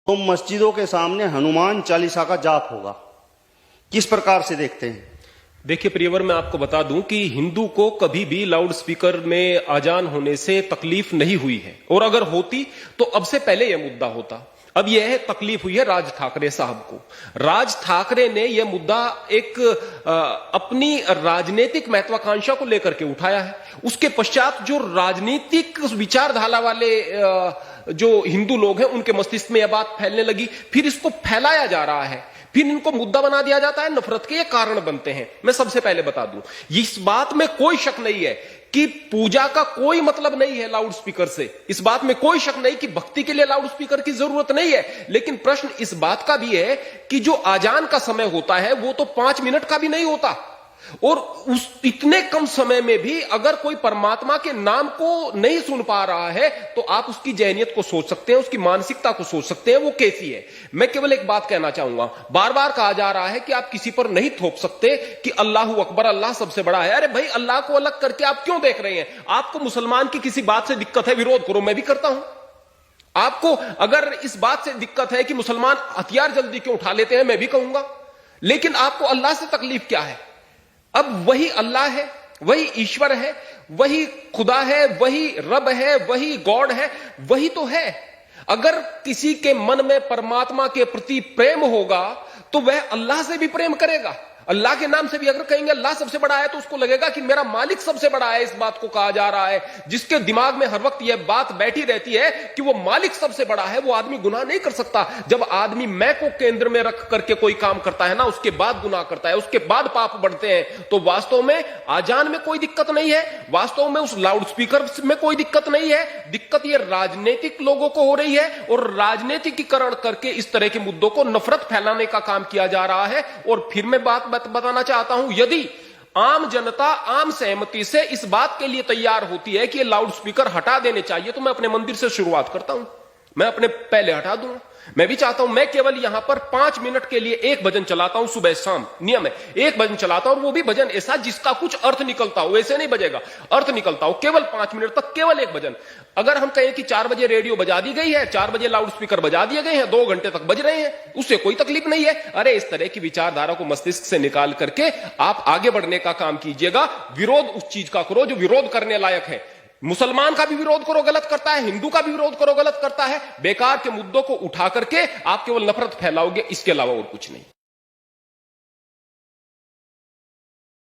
तो मस्जिदों के सामने हनुमान चालीसा का जाप होगा, किस प्रकार से देखते हैं? देखिए प्रियवर, मैं आपको बता दूं कि हिंदू को कभी भी लाउड स्पीकर में अजान होने से तकलीफ नहीं हुई है, और अगर होती तो अब से पहले यह मुद्दा होता। अब यह तकलीफ हुई है राज ठाकरे साहब को। राज ठाकरे ने यह मुद्दा एक अपनी राजनीतिक महत्वाकांक्षा को लेकर के उठाया है। उसके पश्चात जो राजनीतिक विचारधारा वाले जो हिंदू लोग हैं उनके मस्तिष्क में यह बात फैलने लगी, फिर इसको फैलाया जा रहा है, फिर इनको मुद्दा बना दिया जाता है, नफरत के ये कारण बनते हैं। मैं सबसे पहले बता दूं, इस बात में कोई शक नहीं है कि पूजा का कोई मतलब नहीं है लाउड स्पीकर से। इस बात में कोई शक नहीं कि भक्ति के लिए लाउड स्पीकर की जरूरत नहीं है। लेकिन प्रश्न इस बात का भी है कि जो आजान का समय होता है वो तो 5 मिनट का भी नहीं होता, और उस इतने कम समय में भी अगर कोई परमात्मा के नाम को नहीं सुन पा रहा है तो आप उसकी जहनियत को सोच सकते हैं, उसकी मानसिकता को सोच सकते हैं वो कैसी है। मैं केवल एक बात कहना चाहूंगा, बार बार कहा जा रहा है कि आप किसी पर नहीं थोप सकते कि अल्लाह अकबर, अल्लाह सबसे बड़ा है। अरे भाई, अल्लाह को अलग करके आप क्यों देख रहे हैं? आपको मुसलमान की किसी बात से दिक्कत है, विरोध करो, मैं भी करता हूं। आपको अगर इस बात से दिक्कत है कि मुसलमान हथियार जल्दी क्यों उठा लेते हैं, मैं भी कहूंगा। लेकिन आपको अल्लाह से तकलीफ क्या है? अब वही अल्लाह है, वही ईश्वर है, वही खुदा है, वही रब है, वही गॉड है, वही तो है। अगर किसी के मन में परमात्मा के प्रति प्रेम होगा तो वह अल्लाह से भी प्रेम करेगा। अल्लाह के नाम से भी अगर कहेंगे अल्लाह सबसे बड़ा है तो उसको लगेगा कि मेरा मालिक सबसे बड़ा है। इस बात को कहा जा रहा है। जिसके दिमाग में हर वक्त यह बात बैठी रहती है कि वो मालिक सबसे बड़ा है, वो आदमी गुनाह नहीं कर सकता। जब आदमी मैं को केंद्र में रख करके कोई काम करता है ना, उसके बाद गुनाह करता है, उसके बाद पाप बढ़ते हैं। तो वास्तव में आजान में कोई दिक्कत नहीं है, वास्तव में उस लाउड स्पीकर में कोई दिक्कत नहीं है। दिक्कत यह राजनीतिक लोगों को हो रही है, और राजनीतिकीकरण करके इस तरह के मुद्दों को नफरत फैलाने का काम किया जा रहा है। और फिर मैं बात बताना चाहता हूं, यदि आम जनता आम सहमति से इस बात के लिए तैयार होती है कि ये लाउड स्पीकर हटा देने चाहिए, तो मैं अपने मंदिर से शुरुआत करता हूं, मैं अपने पहले हटा दूंगा। मैं भी चाहता हूं, मैं केवल यहां पर 5 मिनट के लिए एक भजन चलाता हूं, सुबह शाम नियम है, एक भजन चलाता हूं, और वो भी भजन ऐसा जिसका कुछ अर्थ निकलता हो, वैसे नहीं बजेगा, अर्थ निकलता हो, केवल 5 मिनट तक केवल एक भजन। अगर हम कहें कि 4 बजे रेडियो बजा दी गई है, 4 बजे लाउड स्पीकर बजा दिए गए हैं, 2 घंटे तक बज रहे हैं, उससे कोई तकलीफ नहीं है। अरे इस तरह की विचारधारा को मस्तिष्क से निकाल करके आप आगे बढ़ने का काम कीजिएगा। विरोध उस चीज का करो जो विरोध करने लायक है। मुसलमान का भी विरोध करो, गलत करता है, हिंदू का भी विरोध करो, गलत करता है। बेकार के मुद्दों को उठा करके आप केवल नफरत फैलाओगे, इसके अलावा और कुछ नहीं।